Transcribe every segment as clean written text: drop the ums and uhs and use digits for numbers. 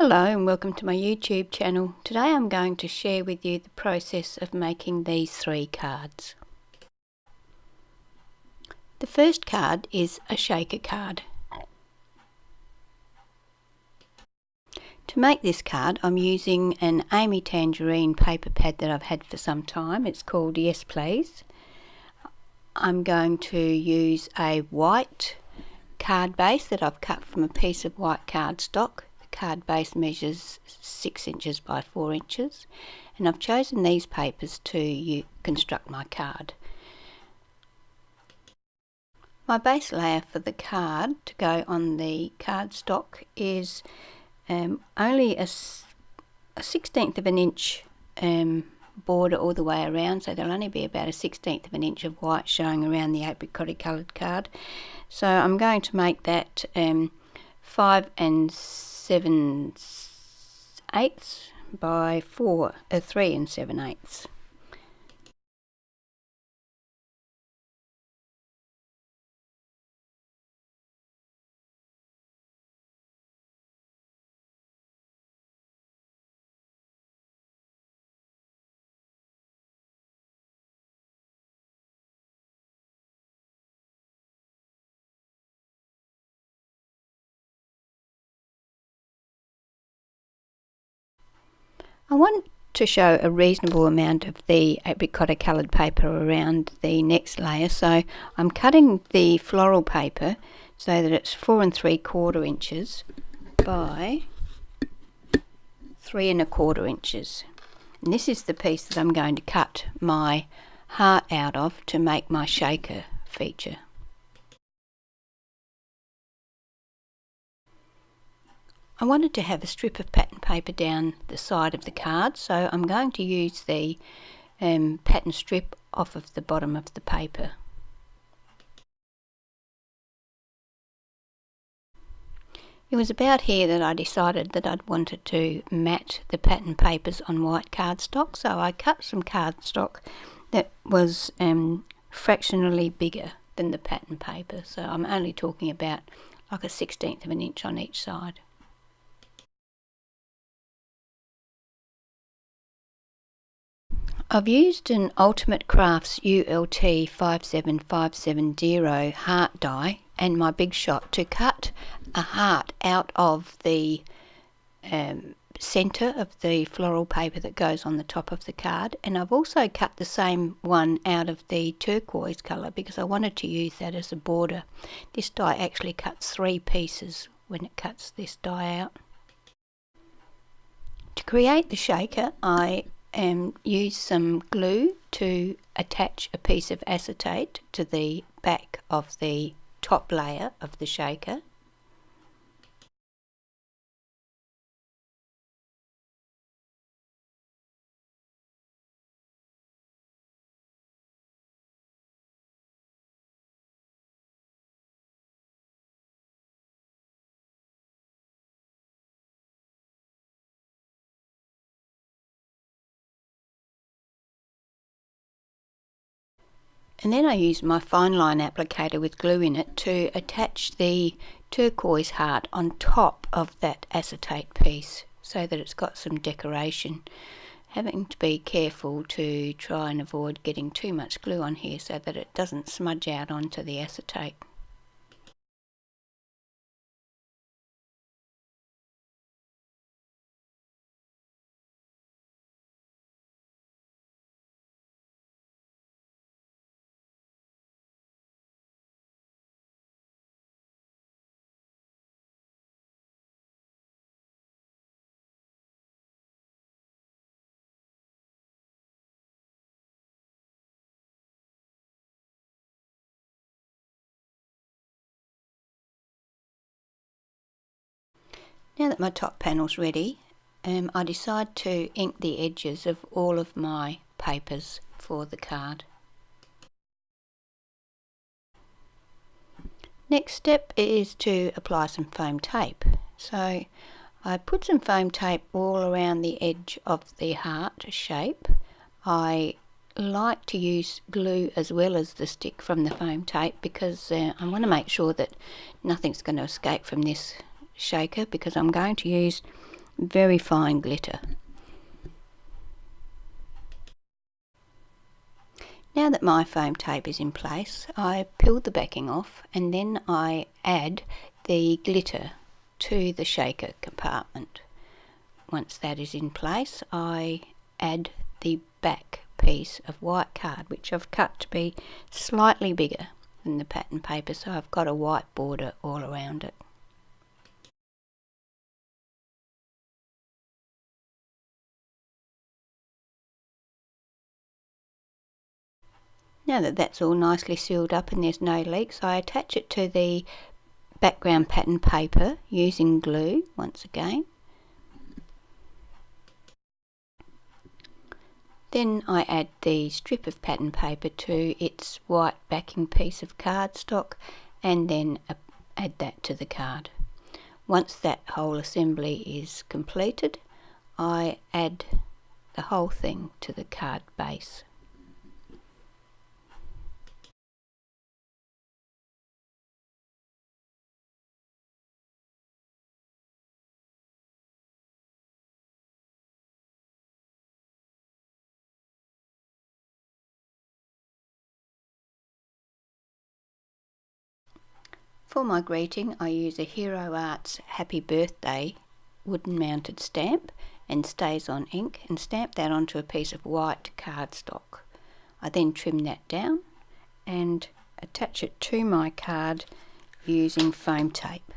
Hello and welcome to my YouTube channel. Today I'm going to share with you the process of making these 3 cards. The first card is a shaker card. To make this card I'm using an Amy Tangerine paper pad that I've had for some time. It's called Yes Please. I'm going to use a white card base that I've cut from a piece of white cardstock. Card base measures 6 inches by 4 inches, and I've chosen these papers to construct my card. My base layer for the card to go on the cardstock is only a 1/16 of an inch border all the way around, so there'll only be about a 1/16 of an inch of white showing around the apricot coloured card. So I'm going to make that 5 7/8 by 3 7/8. I want to show a reasonable amount of the apricot coloured paper around the next layer, so I'm cutting the floral paper so that it's 4 3/4 inches by 3 1/4 inches. And this is the piece that I'm going to cut my heart out of to make my shaker feature. I wanted to have a strip of pattern paper down the side of the card, so I'm going to use the pattern strip off of the bottom of the paper. It was about here that I decided that I'd wanted to mat the pattern papers on white cardstock, so I cut some cardstock that was fractionally bigger than the pattern paper, so I'm only talking about like a 1/16 of an inch on each side. I've used an Ultimate Crafts ULT 57570 heart die and my Big Shot to cut a heart out of the centre of the floral paper that goes on the top of the card, and I've also cut the same one out of the turquoise colour because I wanted to use that as a border. This die actually cuts 3 pieces when it cuts this die out. To create the shaker I use some glue to attach a piece of acetate to the back of the top layer of the shaker. And then I use my fine line applicator with glue in it to attach the turquoise heart on top of that acetate piece so that it's got some decoration. Having to be careful to try and avoid getting too much glue on here so that it doesn't smudge out onto the acetate. Now that my top panel's ready, I decide to ink the edges of all of my papers for the card. Next step is to apply some foam tape. So I put some foam tape all around the edge of the heart shape. I like to use glue as well as the stick from the foam tape because I want to make sure that nothing's going to escape from this shaker, because I'm going to use very fine glitter. Now that my foam tape is in place, I peel the backing off and then I add the glitter to the shaker compartment. Once that is in place, I add the back piece of white card, which I've cut to be slightly bigger than the pattern paper, so I've got a white border all around it. Now that that's all nicely sealed up and there's no leaks, I attach it to the background pattern paper using glue once again. Then I add the strip of pattern paper to its white backing piece of cardstock and then add that to the card. Once that whole assembly is completed, I add the whole thing to the card base. For my greeting, I use a Hero Arts Happy Birthday wooden mounted stamp and Stays on ink, and stamp that onto a piece of white cardstock. I then trim that down and attach it to my card using foam tape.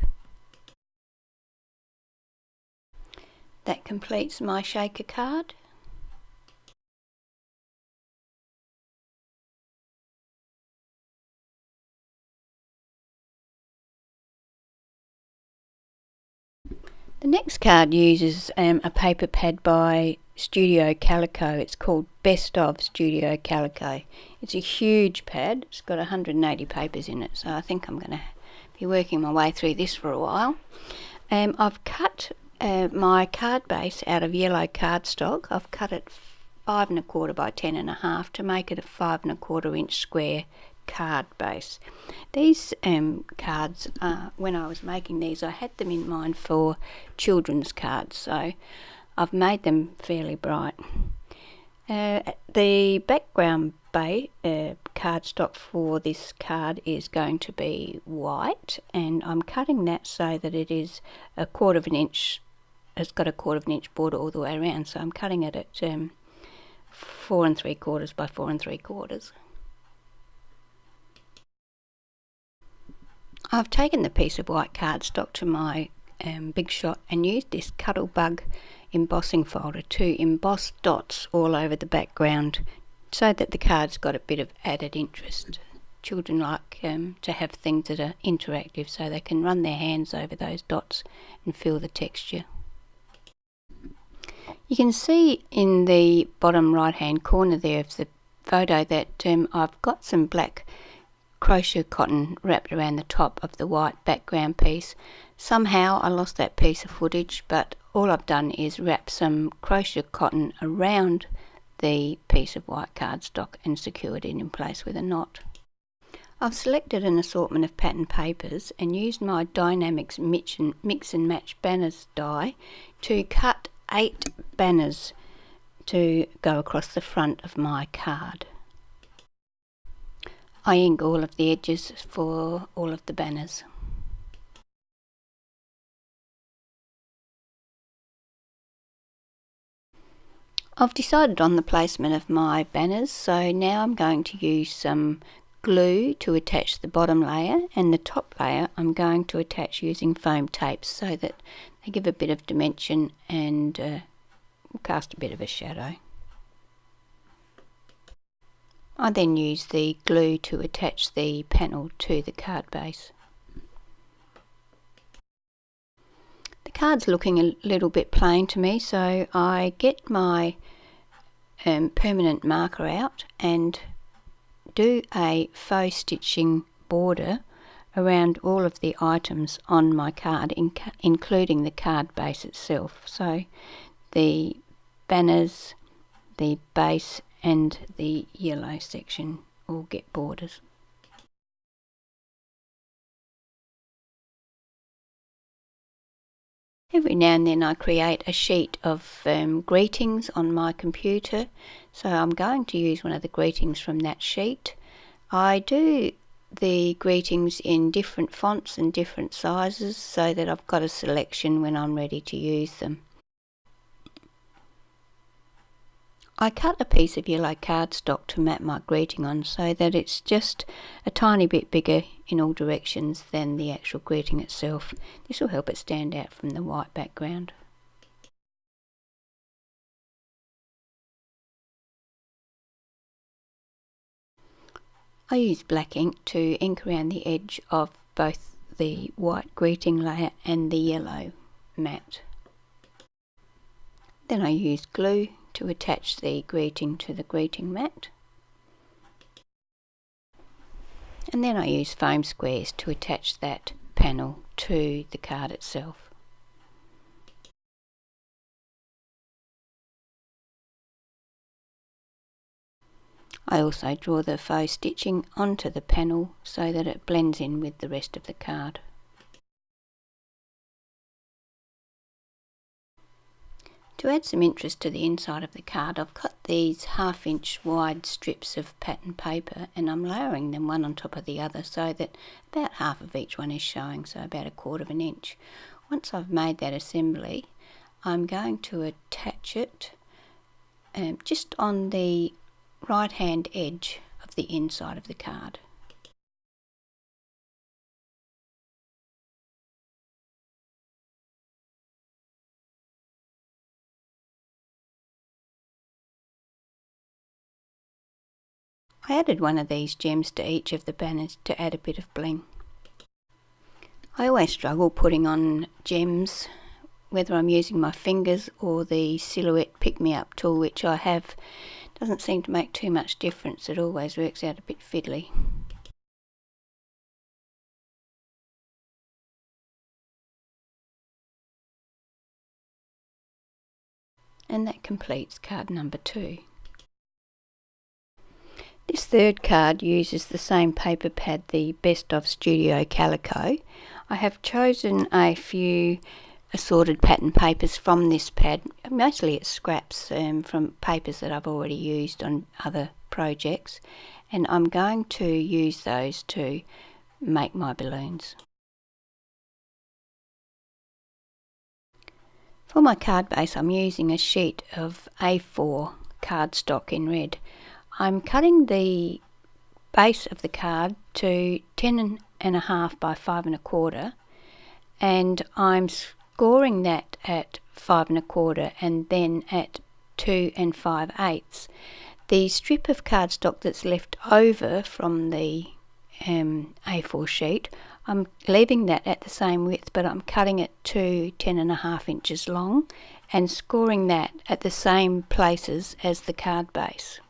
That completes my shaker card. The next card uses a paper pad by Studio Calico. It's called Best of Studio Calico. It's a huge pad. It's got 180 papers in it, so I think I'm going to be working my way through this for a while. I've cut my card base out of yellow cardstock. I've cut it 5 1/4 by 10 1/2 to make it a 5 1/4 inch square card base. These cards, when I was making these, I had them in mind for children's cards, so I've made them fairly bright. The background cardstock for this card is going to be white, and I'm cutting that so that it is a 1/4 inch. It's got a 1/4 inch border all the way around, so I'm cutting it at 4 3/4 by 4 3/4. I've taken the piece of white cardstock to my Big Shot and used this Cuttlebug embossing folder to emboss dots all over the background so that the card's got a bit of added interest. Children like to have things that are interactive, so they can run their hands over those dots and feel the texture. You can see in the bottom right hand corner there of the photo that I've got some black crochet cotton wrapped around the top of the white background piece. Somehow I lost that piece of footage, but all I've done is wrap some crochet cotton around the piece of white cardstock and secured it in place with a knot. I've selected an assortment of pattern papers and used my Dynamics Mix and Match Banners die to cut 8 banners to go across the front of my card. I ink all of the edges for all of the banners. I've decided on the placement of my banners, so now I'm going to use some glue to attach the bottom layer, and the top layer I'm going to attach using foam tapes so that they give a bit of dimension and cast a bit of a shadow. I then use the glue to attach the panel to the card base. The card's looking a little bit plain to me, so I get my permanent marker out and do a faux stitching border around all of the items on my card, including the card base itself. So the banners, the base and the yellow section all get borders. Every now and then I create a sheet of greetings on my computer, so I'm going to use one of the greetings from that sheet. I do the greetings in different fonts and different sizes so that I've got a selection when I'm ready to use them. I cut a piece of yellow cardstock to map my greeting on so that it's just a tiny bit bigger in all directions than the actual greeting itself. This will help it stand out from the white background. I use black ink to ink around the edge of both the white greeting layer and the yellow mat. Then I use glue to attach the greeting to the greeting mat. And then I use foam squares to attach that panel to the card itself. I also draw the faux stitching onto the panel so that it blends in with the rest of the card. To add some interest to the inside of the card, I've cut these 1/2 inch wide strips of pattern paper and I'm layering them one on top of the other so that about half of each one is showing, so about 1/4 inch. Once I've made that assembly, I'm going to attach it just on the right hand edge of the inside of the card. I added one of these gems to each of the banners to add a bit of bling. I always struggle putting on gems, whether I'm using my fingers or the silhouette pick-me-up tool which I have. Doesn't seem to make too much difference, it always works out a bit fiddly. And that completes card number 2. This third card uses the same paper pad, the Best of Studio Calico. I have chosen a few assorted pattern papers from this pad. Mostly it's scraps from papers that I've already used on other projects, and I'm going to use those to make my balloons. For my card base, I'm using a sheet of A4 cardstock in red. I'm cutting the base of the card to 10.5 by 5.25, and I'm scoring that at 5.25 and then at 2 5/8. The strip of cardstock that's left over from the A4 sheet, I'm leaving that at the same width, but I'm cutting it to 10.5 inches long and scoring that at the same places as the card base.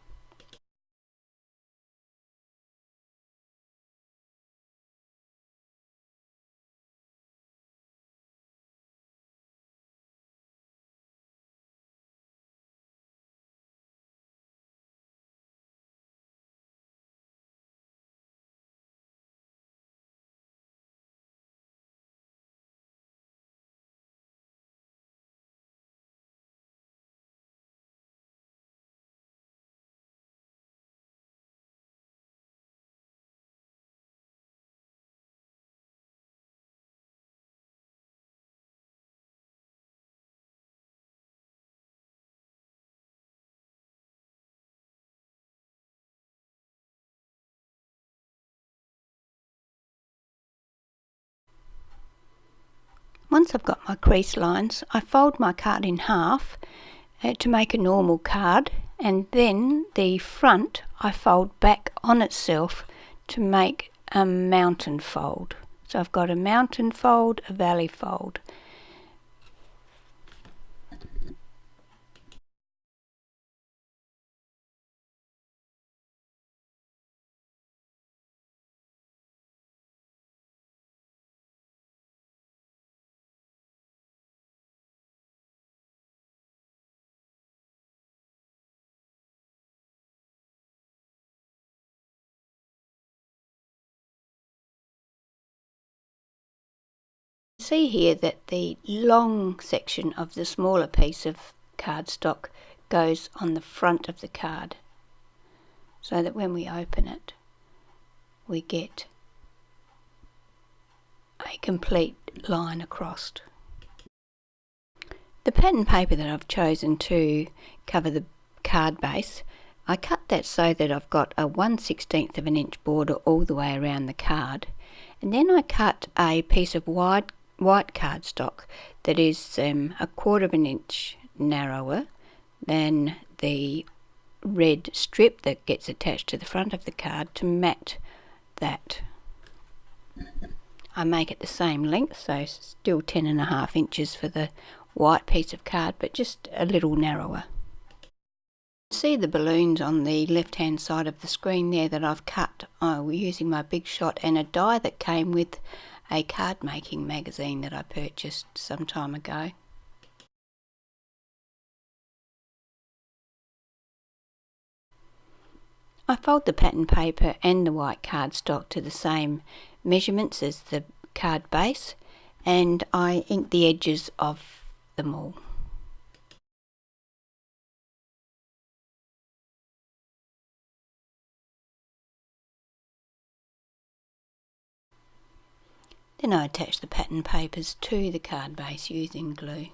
Once I've got my crease lines, I fold my card in half to make a normal card, and then the front I fold back on itself to make a mountain fold. So I've got a mountain fold, a valley fold. See here that the long section of the smaller piece of cardstock goes on the front of the card, so that when we open it we get a complete line across. The pattern paper that I've chosen to cover the card base, I cut that so that I've got a 1/16 of an inch border all the way around the card, and then I cut a piece of white cardstock that is a 1/4 of an inch narrower than the red strip that gets attached to the front of the card to mat that. I make it the same length, so still 10.5 inches for the white piece of card, but just a little narrower. See the balloons on the left hand side of the screen there that I've cut using my Big Shot and a die that came with a card making magazine that I purchased some time ago. I fold the pattern paper and the white cardstock to the same measurements as the card base, and I ink the edges of them all. Then I attach the pattern papers to the card base using glue.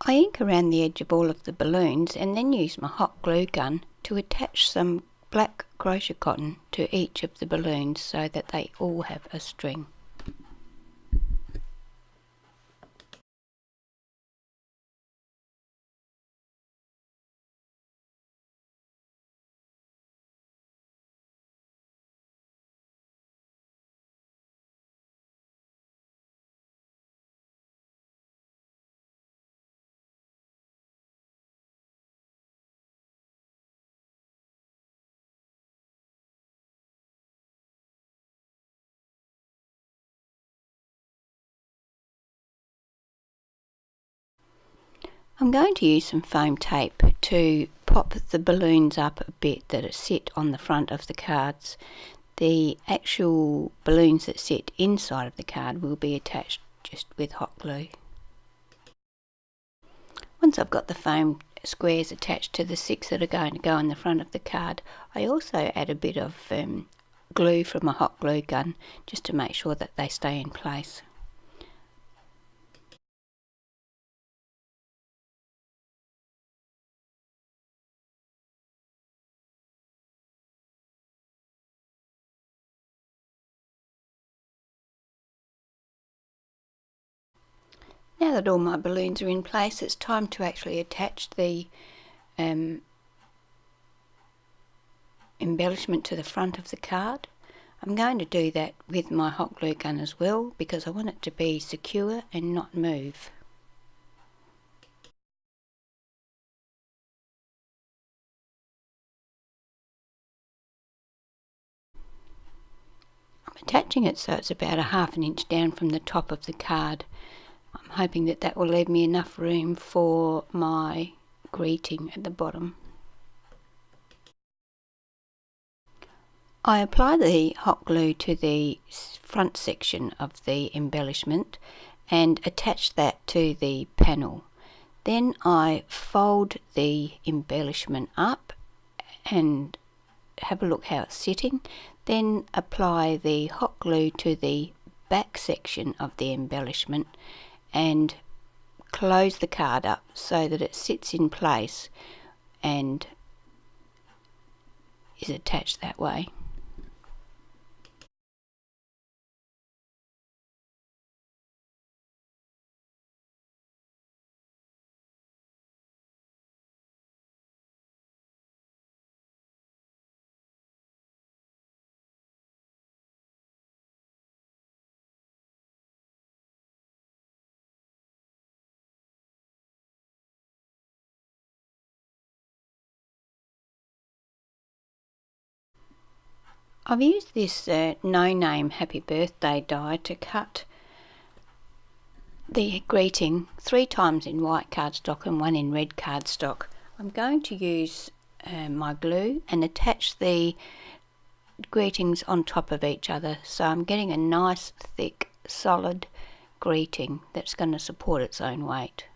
I ink around the edge of all of the balloons and then use my hot glue gun to attach some black crochet cotton to each of the balloons so that they all have a string. I'm going to use some foam tape to pop the balloons up a bit that sit on the front of the cards. The actual balloons that sit inside of the card will be attached just with hot glue. Once I've got the foam squares attached to the 6 that are going to go in the front of the card, I also add a bit of glue from a hot glue gun just to make sure that they stay in place. Now that all my balloons are in place, it's time to actually attach the embellishment to the front of the card. I'm going to do that with my hot glue gun as well because I want it to be secure and not move. I'm attaching it so it's about 1/2 inch down from the top of the card. I'm hoping that that will leave me enough room for my greeting at the bottom. I apply the hot glue to the front section of the embellishment and attach that to the panel. Then I fold the embellishment up and have a look how it's sitting. Then apply the hot glue to the back section of the embellishment and close the card up so that it sits in place and is attached that way. I've used this No Name Happy Birthday die to cut the greeting 3 times in white cardstock and 1 in red cardstock. I'm going to use my glue and attach the greetings on top of each other, so I'm getting a nice thick solid greeting that's going to support its own weight.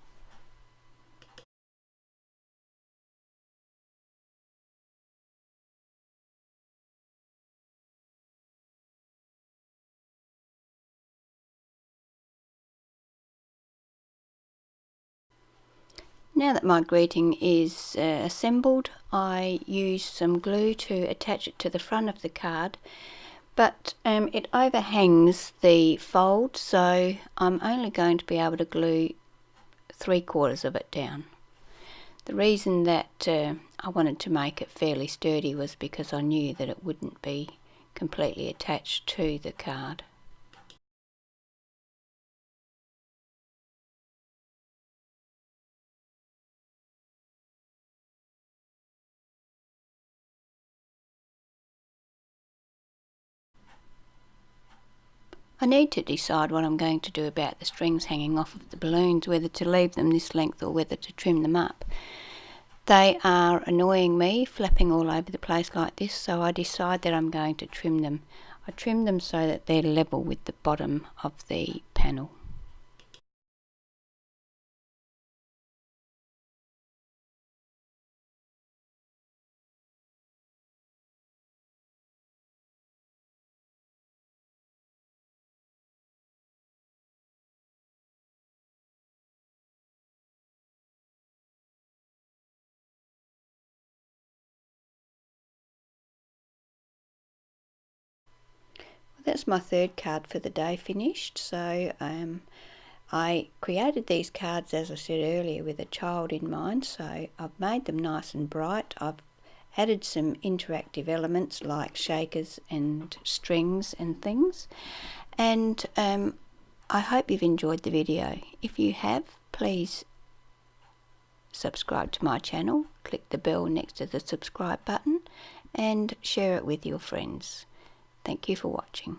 Now that my greeting is assembled, I use some glue to attach it to the front of the card, but it overhangs the fold, so I'm only going to be able to glue 3/4 of it down. The reason that I wanted to make it fairly sturdy was because I knew that it wouldn't be completely attached to the card. I need to decide what I'm going to do about the strings hanging off of the balloons, whether to leave them this length or whether to trim them up. They are annoying me, flapping all over the place like this, so I decide that I'm going to trim them. I trim them so that they're level with the bottom of the panel. That's my 3rd card for the day finished. So I created these cards, as I said earlier, with a child in mind, so I've made them nice and bright. I've added some interactive elements like shakers and strings and things, and I hope you've enjoyed the video. If you have, please subscribe to my channel, click the bell next to the subscribe button and share it with your friends. Thank you for watching.